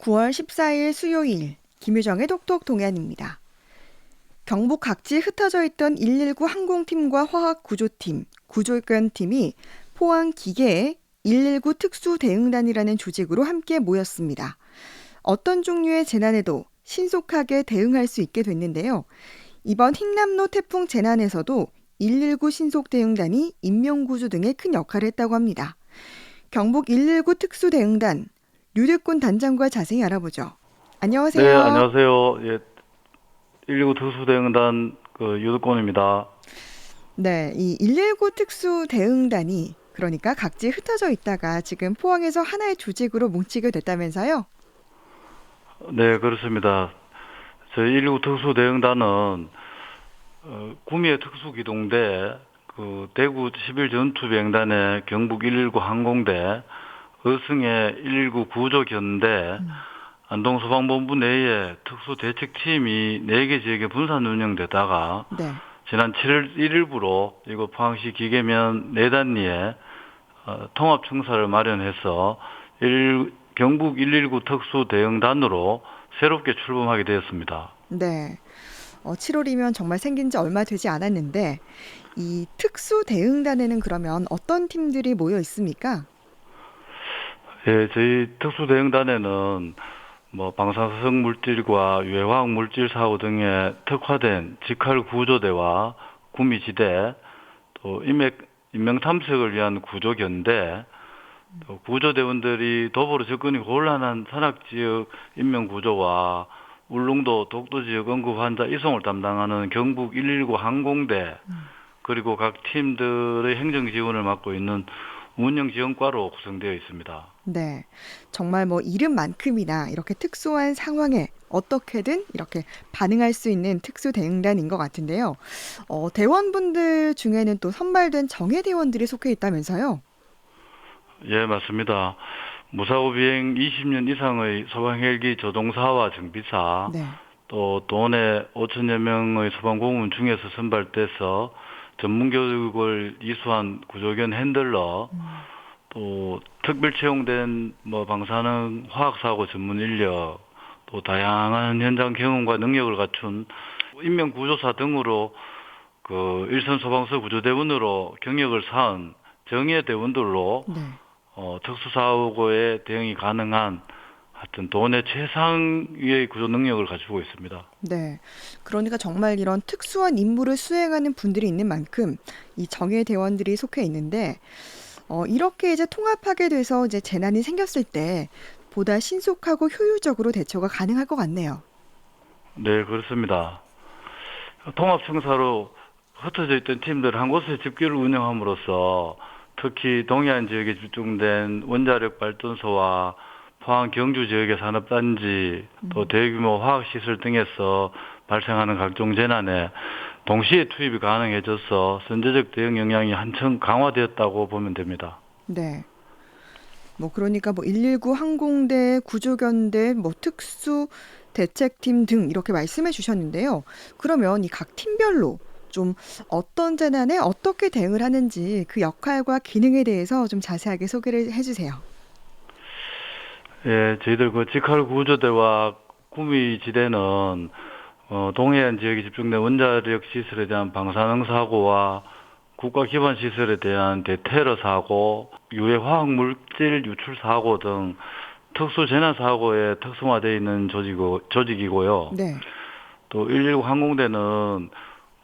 9월 14일 수요일 김유정의 톡톡 동안입니다. 경북 각지에 흩어져 있던 119 항공팀과 화학구조팀, 구조견팀이 포항 기계에 119 특수대응단이라는 조직으로 함께 모였습니다. 어떤 종류의 재난에도 신속하게 대응할 수 있게 됐는데요. 이번 흰남노 태풍 재난에서도 119 신속대응단이 인명구조 등에 큰 역할을 했다고 합니다. 경북 119 특수대응단 류득군 단장과 자세히 알아보죠. 네, 안녕하세요. 안녕하세요. 예, 119 특수대응단 유득권입니다. 네, 이 119 특수대응단이 그러니까 각지에 흩어져 있다가 지금 포항에서 하나의 조직으로 뭉치게 됐다면서요? 네, 그렇습니다. 저희 119 특수대응단은 구미의 특수기동대, 대구 11전투비행단의 경북 119 항공대, 의승의 119 구조견대, 안동소방본부 내에 특수대책팀이 4개 지역에 분산 운영되다가 네. 지난 7월 1일부로 이곳 포항시 기계면 4단리에 통합청사를 마련해서 경북 119 특수대응단으로 새롭게 출범하게 되었습니다. 네. 7월이면 정말 생긴 지 얼마 되지 않았는데 이 특수대응단에는 그러면 어떤 팀들이 모여 있습니까? 예, 저희 특수대응단에는 방사성 물질과 유해화학 물질 사고 등에 특화된 직할 구조대와 구미지대, 또 인명 탐색을 위한 구조견대, 또 구조대원들이 도보로 접근이 곤란한 산악지역 인명구조와 울릉도 독도 지역 응급 환자 이송을 담당하는 경북 119 항공대, 그리고 각 팀들의 행정 지원을 맡고 있는 운영지원과로 구성되어 있습니다. 네. 정말 이름만큼이나 이렇게 특수한 상황에 어떻게든 이렇게 반응할 수 있는 특수대응단인 것 같은데요. 대원분들 중에는 또 선발된 정예대원들이 속해 있다면서요? 예, 맞습니다. 무사고 비행 20년 이상의 소방 헬기 조종사와 정비사, 네. 또 도내 5천여 명의 소방공무원 중에서 선발돼서 전문 교육을 이수한 구조견 핸들러, 또 특별 채용된 방사능 화학사고 전문 인력, 또 다양한 현장 경험과 능력을 갖춘 인명구조사 등으로 일선 소방서 구조대원으로 경력을 쌓은 정예대원들로 네. 특수사고에 대응이 가능한 하여튼 도내 최상위의 구조 능력을 가지고 있습니다. 네. 그러니까 정말 이런 특수한 임무를 수행하는 분들이 있는 만큼 이 정예대원들이 속해 있는데 이렇게 이제 통합하게 돼서 이제 재난이 생겼을 때 보다 신속하고 효율적으로 대처가 가능할 것 같네요. 네, 그렇습니다. 통합청사로 흩어져 있던 팀들 한 곳에 집결을 운영함으로써 특히 동해안 지역에 집중된 원자력 발전소와 포항 경주 지역의 산업단지, 또 대규모 화학시설 등에서 발생하는 각종 재난에 동시에 투입이 가능해져서 선제적 대응 역량이 한층 강화되었다고 보면 됩니다. 네. 그러니까 119 항공대, 구조견대, 특수 대책팀 등 이렇게 말씀해 주셨는데요. 그러면 이 각 팀별로 좀 어떤 재난에 어떻게 대응을 하는지 그 역할과 기능에 대해서 좀 자세하게 소개를 해 주세요. 예, 저희들 직할 구조대와 구미지대는 동해안 지역에 집중된 원자력 시설에 대한 방사능 사고와 국가 기반 시설에 대한 대테러 사고, 유해 화학 물질 유출 사고 등 특수 재난 사고에 특성화되어 있는 조직이고요. 네. 또 119 항공대는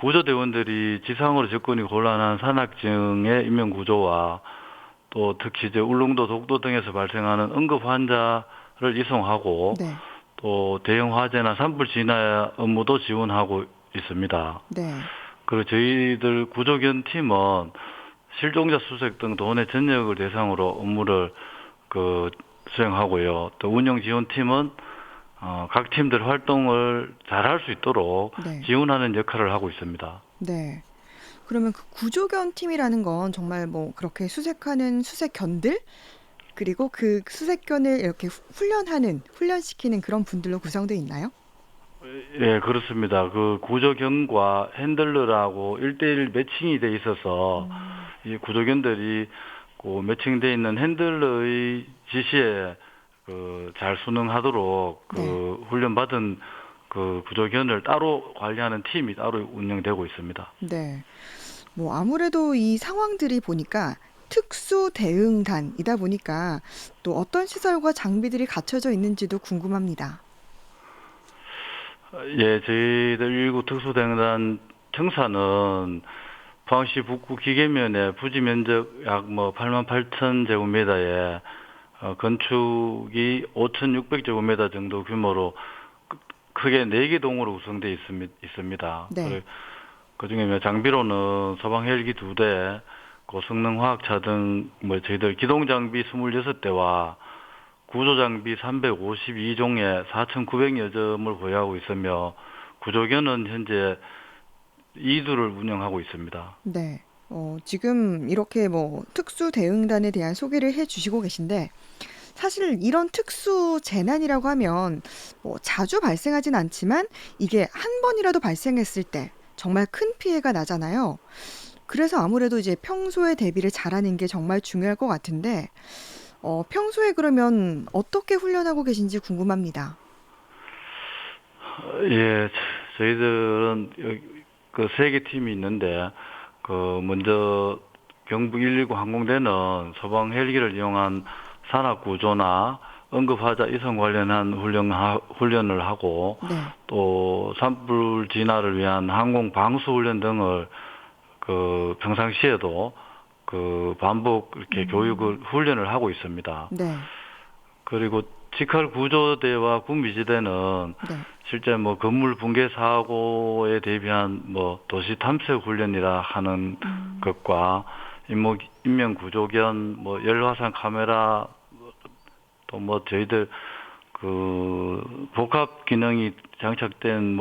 구조대원들이 지상으로 접근이 곤란한 산악지형의 인명 구조와 또 특히 이제 울릉도 독도 등에서 발생하는 응급 환자를 이송하고 네. 또 대형 화재나 산불 진화 업무도 지원하고 있습니다. 네. 그리고 저희들 구조견 팀은 실종자 수색 등 도내 전역을 대상으로 업무를 수행하고요. 또 운영 지원 팀은 각 팀들 활동을 잘할 수 있도록 네. 지원하는 역할을 하고 있습니다. 네. 그러면 그 구조견 팀이라는 건 정말 그렇게 수색하는 수색견들 그리고 그 수색견을 이렇게 훈련시키는 그런 분들로 구성되어 있나요? 예, 그렇습니다. 그 구조견과 핸들러라고 1대1 매칭이 돼 있어서 이 구조견들이 그 매칭돼 있는 핸들러의 지시에 잘 순응하도록 네. 훈련 받은 구조견을 따로 관리하는 팀이 따로 운영되고 있습니다. 네. 뭐 아무래도 이 상황들이 보니까 특수 대응단이다 보니까 또 어떤 시설과 장비들이 갖춰져 있는지도 궁금합니다. 예, 저희들 119 특수대응단 청사는 포항시 북구 기계면에 부지 면적 약 8만 8천 제곱미터에 건축이 5,600제곱미터 정도 규모로 크게 4개 동으로 구성되어 있습니다. 네. 그중에 장비로는 소방 헬기 2대, 고성능 화학차 등 저희들 기동 장비 26대와 구조 장비 352종에 4,900여 점을 보유하고 있으며 구조견은 현재 2두를 운영하고 있습니다. 네. 지금 이렇게 뭐 특수 대응단에 대한 소개를 해 주시고 계신데 사실 이런 특수 재난이라고 하면 뭐 자주 발생하진 않지만 이게 한 번이라도 발생했을 때 정말 큰 피해가 나잖아요. 그래서 아무래도 이제 평소에 대비를 잘하는 게 정말 중요할 것 같은데 평소에 그러면 어떻게 훈련하고 계신지 궁금합니다. 예, 저희들은 그 3개 팀이 있는데 먼저 경북 119 항공대는 소방 헬기를 이용한 산악 구조나 응급하자 이송 관련한 훈련을 하고 네. 또 산불 진화를 위한 항공 방수 훈련 등을 평상시에도 반복 이렇게 훈련을 하고 있습니다. 네. 그리고 직할 구조대와 군비지대는 네. 실제 건물 붕괴 사고에 대비한 도시 탐색 훈련이라 하는 것과 인명 구조견, 열화상 카메라 또 저희들 복합 기능이 장착된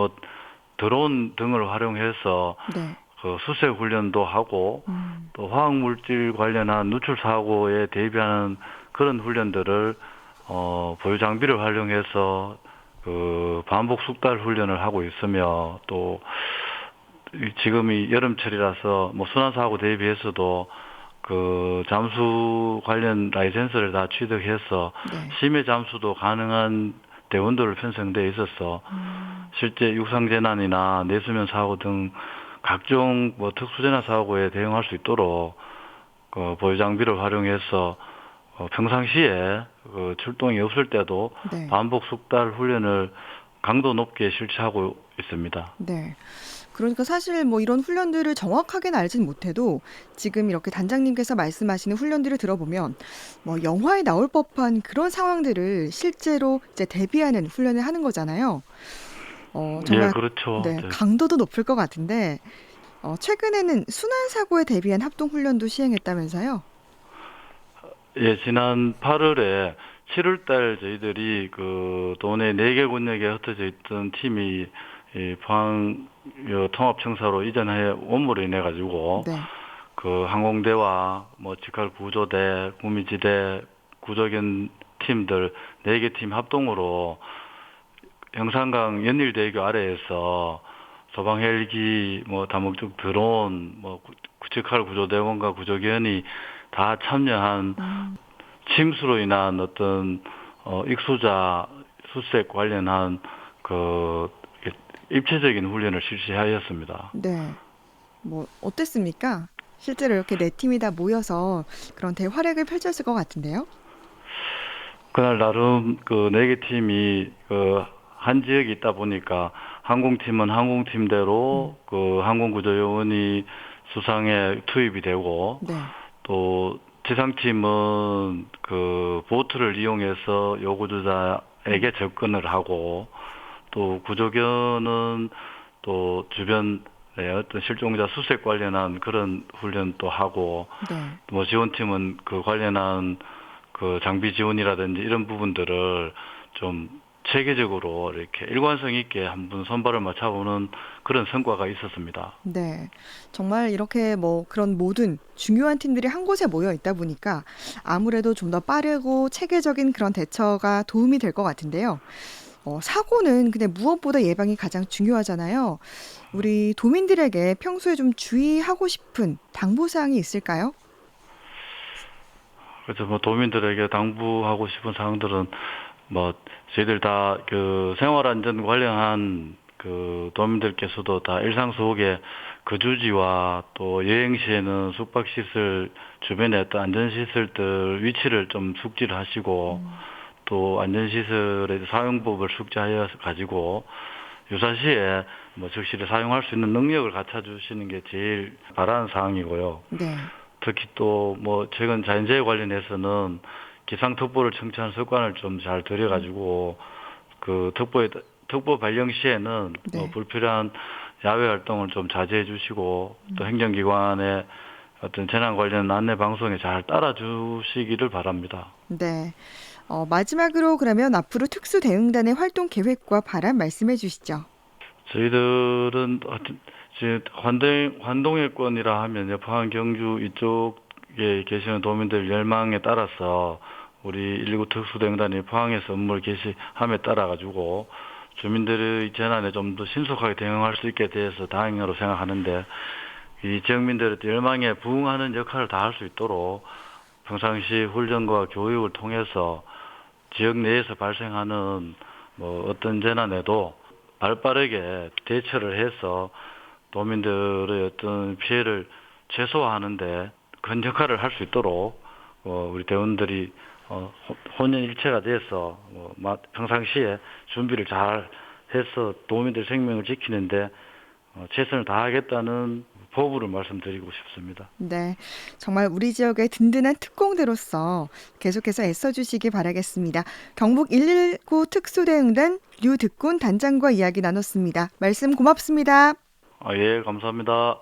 드론 등을 활용해서 네. 수색 훈련도 하고 또 화학 물질 관련한 누출 사고에 대비하는 그런 훈련들을 보유 장비를 활용해서 반복 숙달 훈련을 하고 있으며 또 지금이 여름철이라서 순환 사고 대비해서도 잠수 관련 라이센스를 다 취득해서 네. 심해 잠수도 가능한 대원도를 편성돼 있어서 실제 육상 재난이나 내수면 사고 등 각종 특수재난 사고에 대응할 수 있도록 보유 장비를 활용해서 평상시에 출동이 없을 때도 네. 반복 숙달 훈련을 강도 높게 실시하고 있습니다. 네. 그러니까 사실 뭐 이런 훈련들을 정확하게는 알진 못해도 지금 이렇게 단장님께서 말씀하시는 훈련들을 들어보면 뭐 영화에 나올 법한 그런 상황들을 실제로 이제 대비하는 훈련을 하는 거잖아요. 예, 정말 그렇죠. 네, 네. 강도도 높을 것 같은데 최근에는 순환 사고에 대비한 합동 훈련도 시행했다면서요? 예, 지난 8월에 7월달 저희들이 도내 4개 군역에 흩어져 있던 팀이 이 포항 통합청사로 이전해 원무로 인해 가지고 네. 항공대와 직할 구조대, 구미지대, 구조견 팀들 4개 팀 합동으로 영산강 연일대교 아래에서 소방 헬기, 다목적 드론, 직할 구조대원과 구조견이 다 참여한 침수로 인한 어떤 익수자 수색 관련한 입체적인 훈련을 실시하였습니다. 네. 뭐 어땠습니까? 실제로 이렇게 네 팀이 다 모여서 그런 대활약을 펼쳤을 것 같은데요. 그날 나름 4개 팀이 한 지역에 있다 보니까 항공팀은 항공팀대로 항공구조요원이 수상에 투입이 되고 네. 또 지상팀은 보트를 이용해서 요구조자에게 접근을 하고 또 구조견은 또 주변에 어떤 실종자 수색 관련한 그런 훈련도 하고 네. 지원팀은 관련한 장비 지원이라든지 이런 부분들을 좀 체계적으로 이렇게 일관성 있게 한번 선발을 맞춰보는 그런 성과가 있었습니다. 네. 정말 이렇게 뭐 그런 모든 중요한 팀들이 한 곳에 모여 있다 보니까 아무래도 좀 더 빠르고 체계적인 그런 대처가 도움이 될 것 같은데요. 사고는 근데 무엇보다 예방이 가장 중요하잖아요. 우리 도민들에게 평소에 좀 주의하고 싶은 당부사항이 있을까요? 그래서 뭐 도민들에게 당부하고 싶은 사항들은 뭐 저희들 다 그 생활안전 관련한 그 도민들께서도 다 일상 속에 거주지와 또 여행 시에는 숙박시설 주변에 어떤 안전시설들 위치를 좀 숙지를 하시고 또 안전시설의 사용법을 숙지하여 가지고 유사시에 뭐 즉시를 사용할 수 있는 능력을 갖춰주시는 게 제일 바라는 사항이고요. 네. 특히 또 뭐 최근 자연재해 관련해서는 기상특보를 청취하는 습관을 좀 잘 들여가지고 그 특보 발령 시에는 뭐 네. 불필요한 야외 활동을 좀 자제해 주시고 또 행정기관의 어떤 재난 관련 안내 방송에 잘 따라 주시기를 바랍니다. 네. 마지막으로 그러면 앞으로 특수대응단의 활동 계획과 바람 말씀해 주시죠. 저희들은 하여튼 이제 환동해권이라 하면 포항 경주 이쪽에 계시는 도민들 열망에 따라서 우리 119 특수대응단이 포항에서 업무를 개시함에 따라 가지고 주민들의 재난에 좀 더 신속하게 대응할 수 있게 돼서 다행으로 생각하는데 이 지역민들의 열망에 부응하는 역할을 다할 수 있도록 평상시 훈련과 교육을 통해서 지역 내에서 발생하는 뭐 어떤 재난에도 발빠르게 대처를 해서 도민들의 어떤 피해를 최소화하는데 큰 역할을 할 수 있도록 우리 대원들이 혼연일체가 돼서 평상시에 준비를 잘 해서 도민들 생명을 지키는데 최선을 다하겠다는 포부를 말씀드리고 싶습니다. 네. 정말 우리 지역의 든든한 특공대로서 계속해서 애써주시기 바라겠습니다. 경북 119 특수대응단 류득군 단장과 이야기 나눴습니다. 말씀 고맙습니다. 예, 감사합니다.